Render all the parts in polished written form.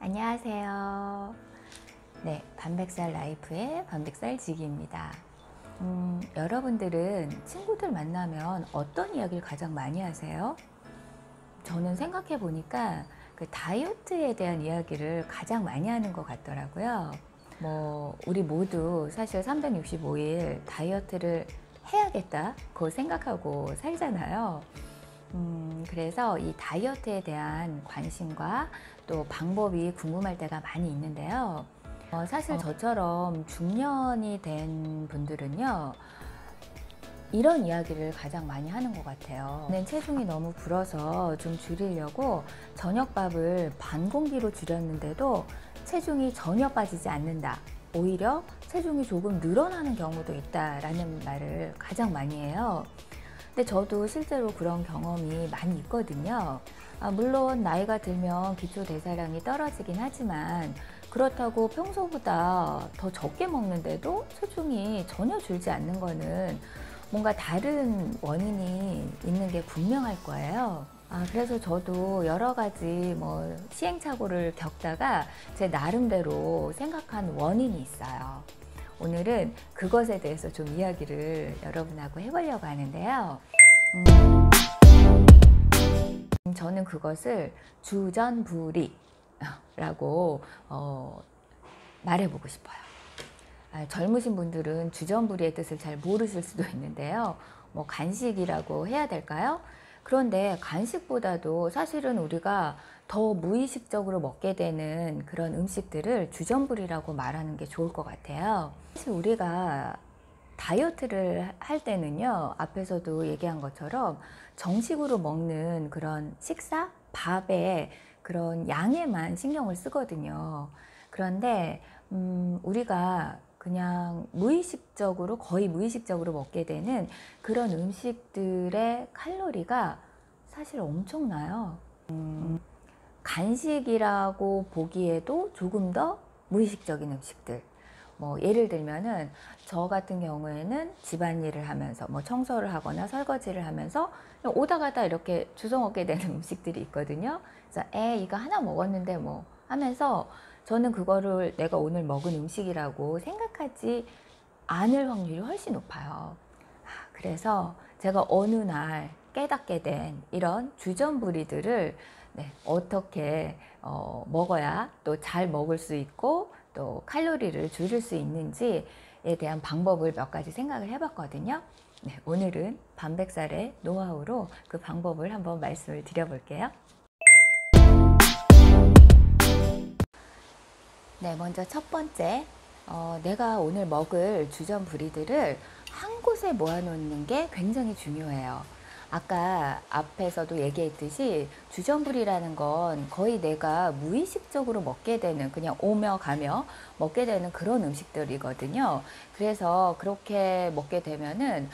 안녕하세요. 네, 반백살 라이프의 반백살지기입니다. 여러분들은 친구들 만나면 어떤 이야기를 가장 많이 하세요? 저는 생각해 보니까 그 다이어트에 대한 이야기를 가장 많이 하는 것 같더라고요. 우리 모두 사실 365일 다이어트를 해야겠다고 생각하고 살잖아요. 그래서 이 다이어트에 대한 관심과 또 방법이 궁금할 때가 많이 있는데요. 사실 저처럼 중년이 된 분들은요, 이런 이야기를 가장 많이 하는 것 같아요. 는 체중이 너무 불어서 좀 줄이려고 저녁밥을 반 공기로 줄였는데도 체중이 전혀 빠지지 않는다. 오히려 체중이 조금 늘어나는 경우도 있다라는 말을 가장 많이 해요. 근데 저도 실제로 그런 경험이 많이 있거든요. 물론 나이가 들면 기초 대사량이 떨어지긴 하지만 그렇다고 평소보다 더 적게 먹는데도 체중이 전혀 줄지 않는 거는 뭔가 다른 원인이 있는 게 분명할 거예요. 그래서 저도 여러 가지 시행착오를 겪다가 제 나름대로 생각한 원인이 있어요. 오늘은 그것에 대해서 좀 이야기를 여러분하고 해보려고 하는데요. 저는 그것을 주전부리라고 말해보고 싶어요. 젊으신 분들은 주전부리의 뜻을 잘 모르실 수도 있는데요. 간식이라고 해야 될까요? 그런데 간식보다도 사실은 우리가 더 무의식적으로 먹게 되는 그런 음식들을 주전부리라고 말하는 게 좋을 것 같아요. 사실 우리가 다이어트를 할 때는요, 앞에서도 얘기한 것처럼 정식으로 먹는 그런 식사, 밥의 그런 양에만 신경을 쓰거든요. 그런데 우리가 그냥 무의식적으로, 거의 무의식적으로 먹게 되는 그런 음식들의 칼로리가 사실 엄청나요. 간식이라고 보기에도 조금 더 무의식적인 음식들. 예를 들면은 저 같은 경우에는 집안일을 하면서 청소를 하거나 설거지를 하면서 오다 가다 이렇게 주워 먹게 되는 음식들이 있거든요. 그래서 이거 하나 먹었는데 하면서 저는 그거를 내가 오늘 먹은 음식이라고 생각하지 않을 확률이 훨씬 높아요. 그래서 제가 어느 날 깨닫게 된 이런 주전부리들을 어떻게 먹어야 또 잘 먹을 수 있고 또 칼로리를 줄일 수 있는지에 대한 방법을 몇 가지 생각을 해봤거든요. 오늘은 반백살의 노하우로 그 방법을 한번 말씀을 드려볼게요. 먼저 첫 번째, 내가 오늘 먹을 주전부리들을 한 곳에 모아놓는 게 굉장히 중요해요. 아까 앞에서도 얘기했듯이 주전부리라는 건 거의 내가 무의식적으로 먹게 되는, 그냥 오며 가며 먹게 되는 그런 음식들이거든요. 그래서 그렇게 먹게 되면은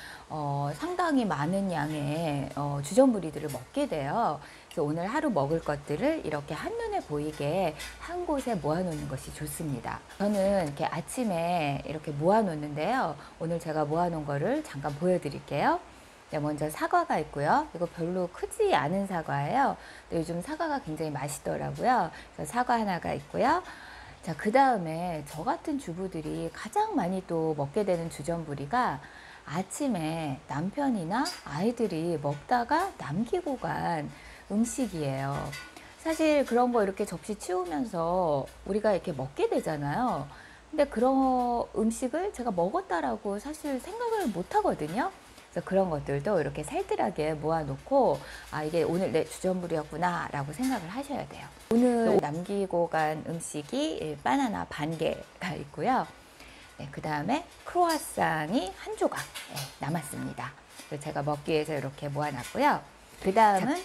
상당히 많은 양의 주전부리들을 먹게 돼요. 그래서 오늘 하루 먹을 것들을 이렇게 한눈에 보이게 한 곳에 모아놓는 것이 좋습니다. 저는 이렇게 아침에 이렇게 모아놓는데요. 오늘 제가 모아놓은 거를 잠깐 보여드릴게요. 먼저 사과가 있고요. 이거 별로 크지 않은 사과예요. 요즘 사과가 굉장히 맛있더라고요. 그래서 사과 하나가 있고요. 자, 그 다음에 저 같은 주부들이 가장 많이 또 먹게 되는 주전부리가 아침에 남편이나 아이들이 먹다가 남기고 간 음식이에요. 사실 그런 거 이렇게 접시 치우면서 우리가 이렇게 먹게 되잖아요. 근데 그런 음식을 제가 먹었다라고 사실 생각을 못 하거든요. 그래서 그런 것들도 이렇게 살뜰하게 모아놓고 이게 오늘 내 주전부리였구나 라고 생각을 하셔야 돼요. 오늘 남기고 간 음식이 바나나 반 개가 있고요. 그 다음에 크로와상이 한 조각 남았습니다. 그래서 제가 먹기 위해서 이렇게 모아놨고요. 그 다음은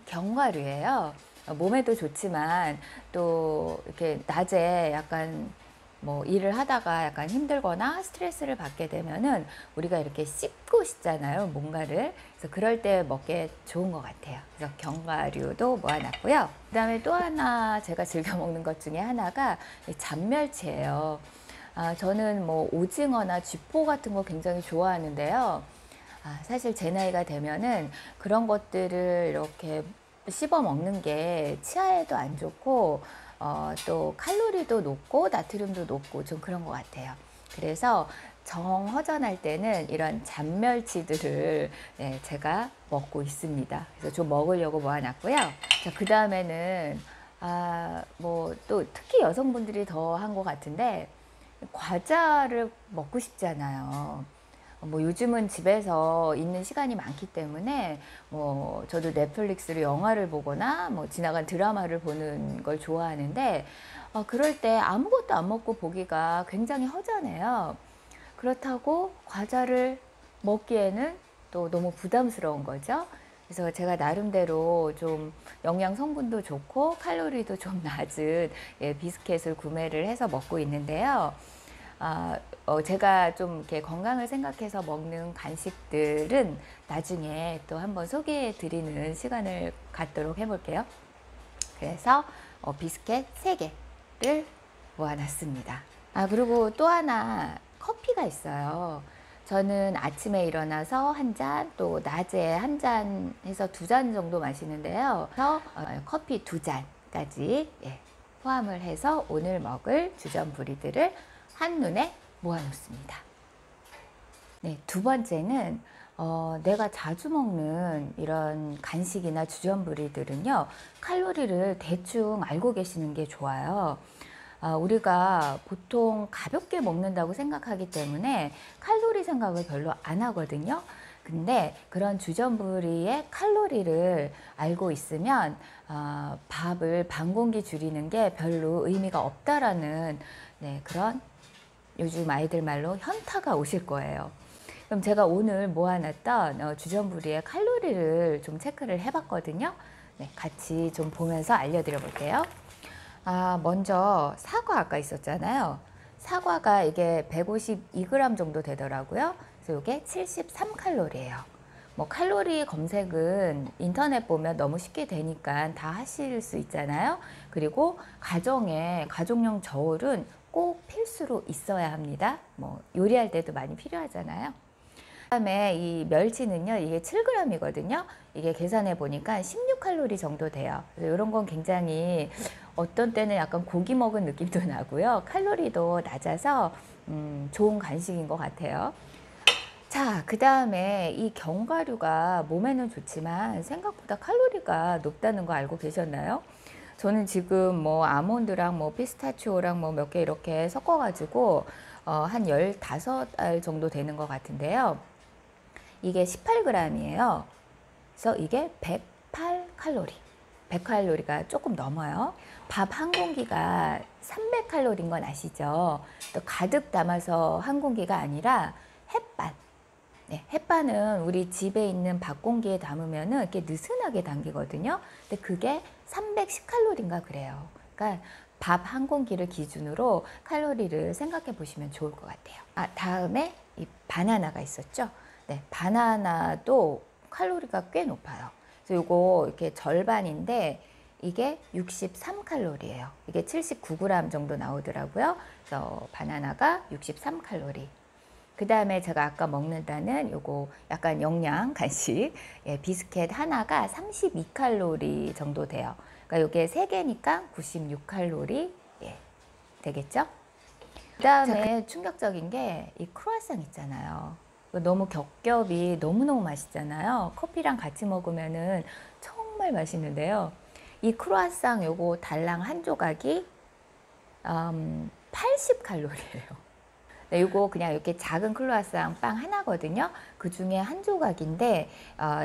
견과류예요. 몸에도 좋지만 또 이렇게 낮에 약간 일을 하다가 약간 힘들거나 스트레스를 받게 되면은 우리가 이렇게 씹고 싶잖아요, 뭔가를. 그래서 그럴 때 먹기 좋은 것 같아요. 그래서 견과류도 모아놨고요. 그 다음에 또 하나 제가 즐겨 먹는 것 중에 하나가 잔멸치예요. 저는 오징어나 쥐포 같은 거 굉장히 좋아하는데요. 사실 제 나이가 되면은 그런 것들을 이렇게 씹어 먹는 게 치아에도 안 좋고 또 칼로리도 높고 나트륨도 높고 좀 그런 것 같아요. 그래서 정허전할 때는 이런 잔멸치들을 네, 제가 먹고 있습니다. 그래서 좀 먹으려고 모아놨고요. 자, 그 다음에는 뭐 또 특히 여성분들이 더 한 것 같은데 과자를 먹고 싶잖아요. 뭐 요즘은 집에서 있는 시간이 많기 때문에 뭐 저도 넷플릭스로 영화를 보거나 뭐 지나간 드라마를 보는 걸 좋아하는데 그럴 때 아무것도 안 먹고 보기가 굉장히 허전해요. 그렇다고 과자를 먹기에는 또 너무 부담스러운 거죠. 그래서 제가 나름대로 좀 영양 성분도 좋고 칼로리도 좀 낮은 비스켓을 구매를 해서 먹고 있는데요. 제가 좀 이렇게 건강을 생각해서 먹는 간식들은 나중에 또 한번 소개해 드리는 시간을 갖도록 해볼게요. 그래서 비스켓 3개를 모아놨습니다. 그리고 또 하나 커피가 있어요. 저는 아침에 일어나서 한 잔, 또 낮에 한 잔 해서 2잔 정도 마시는데요. 그래서 커피 2잔까지 포함을 해서 오늘 먹을 주전부리들을 한눈에 모아놓습니다. 네, 두 번째는 내가 자주 먹는 이런 간식이나 주전부리들은요, 칼로리를 대충 알고 계시는 게 좋아요. 우리가 보통 가볍게 먹는다고 생각하기 때문에 칼로리 생각을 별로 안 하거든요. 근데 그런 주전부리의 칼로리를 알고 있으면 밥을 반 공기 줄이는 게 별로 의미가 없다라는 그런 요즘 아이들 말로 현타가 오실 거예요. 그럼 제가 오늘 모아놨던 주전부리의 칼로리를 좀 체크를 해봤거든요. 네, 같이 좀 보면서 알려드려 볼게요. 먼저 사과 아까 있었잖아요. 사과가 이게 152g 정도 되더라고요. 그래서 이게 73칼로리예요. 뭐 칼로리 검색은 인터넷 보면 너무 쉽게 되니까 다 하실 수 있잖아요. 그리고 가정에 가족용 저울은 꼭 필수로 있어야 합니다. 뭐 요리할 때도 많이 필요하잖아요. 그다음에 이 멸치는요, 이게 7g이거든요. 이게 계산해 보니까 16칼로리 정도 돼요. 그래서 이런 건 굉장히 어떤 때는 약간 고기 먹은 느낌도 나고요. 칼로리도 낮아서 좋은 간식인 것 같아요. 자, 그 다음에 이 견과류가 몸에는 좋지만 생각보다 칼로리가 높다는 거 알고 계셨나요? 저는 지금 뭐 아몬드랑 뭐 피스타치오랑 뭐 몇 개 이렇게 섞어가지고 한 15알 정도 되는 것 같은데요. 이게 18g이에요. 그래서 이게 108칼로리. 100칼로리가 조금 넘어요. 밥 한 공기가 300칼로리인 건 아시죠? 또 가득 담아서 한 공기가 아니라 햇반. 네, 햇반은 우리 집에 있는 밥 공기에 담으면은 이렇게 느슨하게 담기거든요. 근데 그게 310칼로리인가 그래요. 그러니까 밥 한 공기를 기준으로 칼로리를 생각해 보시면 좋을 것 같아요. 다음에 이 바나나가 있었죠. 네, 바나나도 칼로리가 꽤 높아요. 그래서 이거 이렇게 절반인데 이게 63칼로리예요. 이게 79g 정도 나오더라고요. 그래서 바나나가 63칼로리. 그 다음에 제가 아까 먹는다는 요거 약간 영양 간식 비스켓 하나가 32칼로리 정도 돼요. 그러니까 요게 3개니까 96칼로리 되겠죠? 그 다음에 충격적인 게 이 크루아상 있잖아요. 너무 겹겹이 너무너무 맛있잖아요. 커피랑 같이 먹으면은 정말 맛있는데요. 이 크루아상 요거 달랑 한 조각이 80칼로리예요. 네, 이거 그냥 이렇게 작은 크루아상 빵 하나거든요. 그 중에 한 조각인데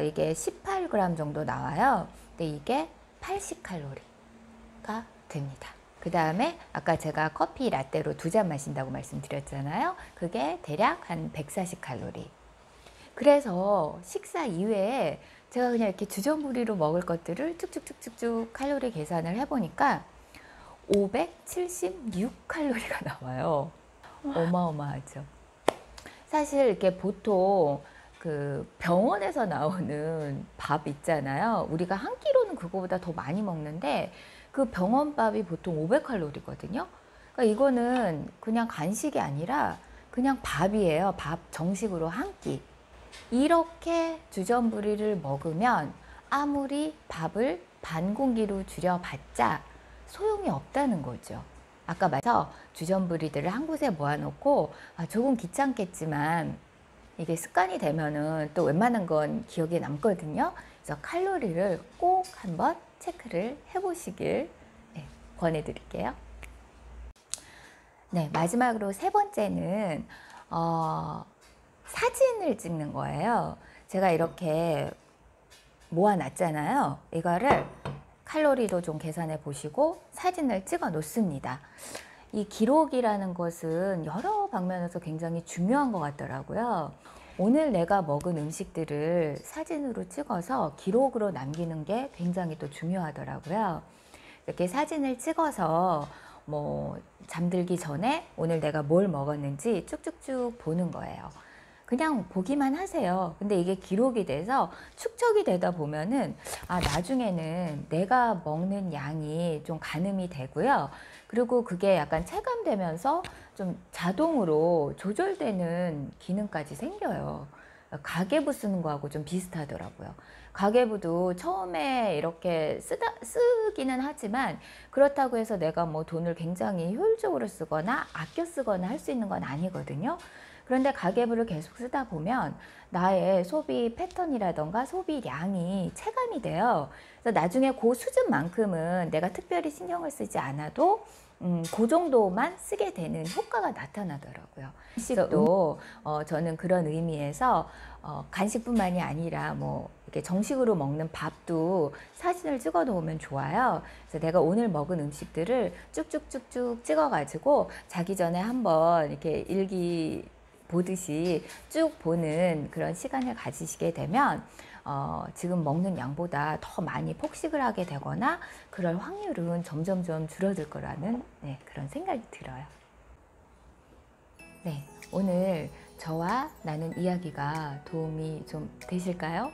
이게 18g 정도 나와요. 근데 이게 80칼로리가 됩니다. 그 다음에 아까 제가 커피 라떼로 2잔 마신다고 말씀드렸잖아요. 그게 대략 한 140칼로리. 그래서 식사 이외에 제가 그냥 이렇게 주전부리로 먹을 것들을 쭉쭉쭉쭉쭉 칼로리 계산을 해보니까 576칼로리가 나와요. 어마어마하죠. 사실 이렇게 보통 그 병원에서 나오는 밥 있잖아요. 우리가 한 끼로는 그거보다 더 많이 먹는데 그 병원밥이 보통 500칼로리거든요. 그러니까 이거는 그냥 간식이 아니라 그냥 밥이에요. 밥 정식으로 한 끼. 이렇게 주전부리를 먹으면 아무리 밥을 반 공기로 줄여봤자 소용이 없다는 거죠. 아까 말해서 주전부리들을 한 곳에 모아놓고 조금 귀찮겠지만 이게 습관이 되면은 또 웬만한 건 기억에 남거든요. 그래서 칼로리를 꼭 한번 체크를 해보시길 권해드릴게요. 네, 마지막으로 세 번째는 사진을 찍는 거예요. 제가 이렇게 모아놨잖아요. 이거를 칼로리도 좀 계산해 보시고 사진을 찍어 놓습니다. 이 기록이라는 것은 여러 방면에서 굉장히 중요한 것 같더라고요. 오늘 내가 먹은 음식들을 사진으로 찍어서 기록으로 남기는 게 굉장히 또 중요하더라고요. 이렇게 사진을 찍어서 뭐 잠들기 전에 오늘 내가 뭘 먹었는지 쭉쭉쭉 보는 거예요. 그냥 보기만 하세요. 근데 이게 기록이 돼서 축적이 되다 보면은 나중에는 내가 먹는 양이 좀 가늠이 되고요. 그리고 그게 약간 체감되면서 좀 자동으로 조절되는 기능까지 생겨요. 가계부 쓰는 거하고 좀 비슷하더라고요. 가계부도 처음에 이렇게 쓰기는 하지만 그렇다고 해서 내가 뭐 돈을 굉장히 효율적으로 쓰거나 아껴 쓰거나 할 수 있는 건 아니거든요. 그런데 가계부를 계속 쓰다 보면 나의 소비 패턴이라던가 소비량이 체감이 돼요. 그래서 나중에 그 수준만큼은 내가 특별히 신경을 쓰지 않아도 그 정도만 쓰게 되는 효과가 나타나더라고요. 간식도 저는 그런 의미에서 간식뿐만이 아니라 뭐 이렇게 정식으로 먹는 밥도 사진을 찍어 놓으면 좋아요. 그래서 내가 오늘 먹은 음식들을 쭉쭉쭉쭉 찍어 가지고 자기 전에 한번 이렇게 일기 보듯이 쭉 보는 그런 시간을 가지시게 되면 지금 먹는 양보다 더 많이 폭식을 하게 되거나 그럴 확률은 점점점 줄어들 거라는 그런 생각이 들어요. 네, 오늘 저와 나눈 이야기가 도움이 좀 되실까요?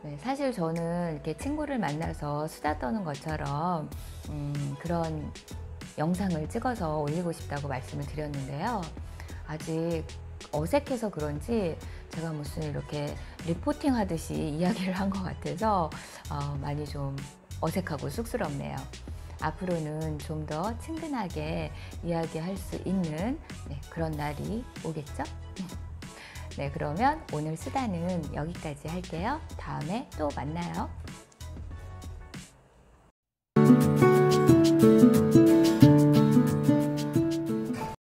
네, 사실 저는 이렇게 친구를 만나서 수다 떠는 것처럼 그런 영상을 찍어서 올리고 싶다고 말씀을 드렸는데요. 아직 어색해서 그런지 제가 무슨 이렇게 리포팅 하듯이 이야기를 한 것 같아서 많이 좀 어색하고 쑥스럽네요. 앞으로는 좀 더 친근하게 이야기할 수 있는 그런 날이 오겠죠? 네, 그러면 오늘 수다는 여기까지 할게요. 다음에 또 만나요.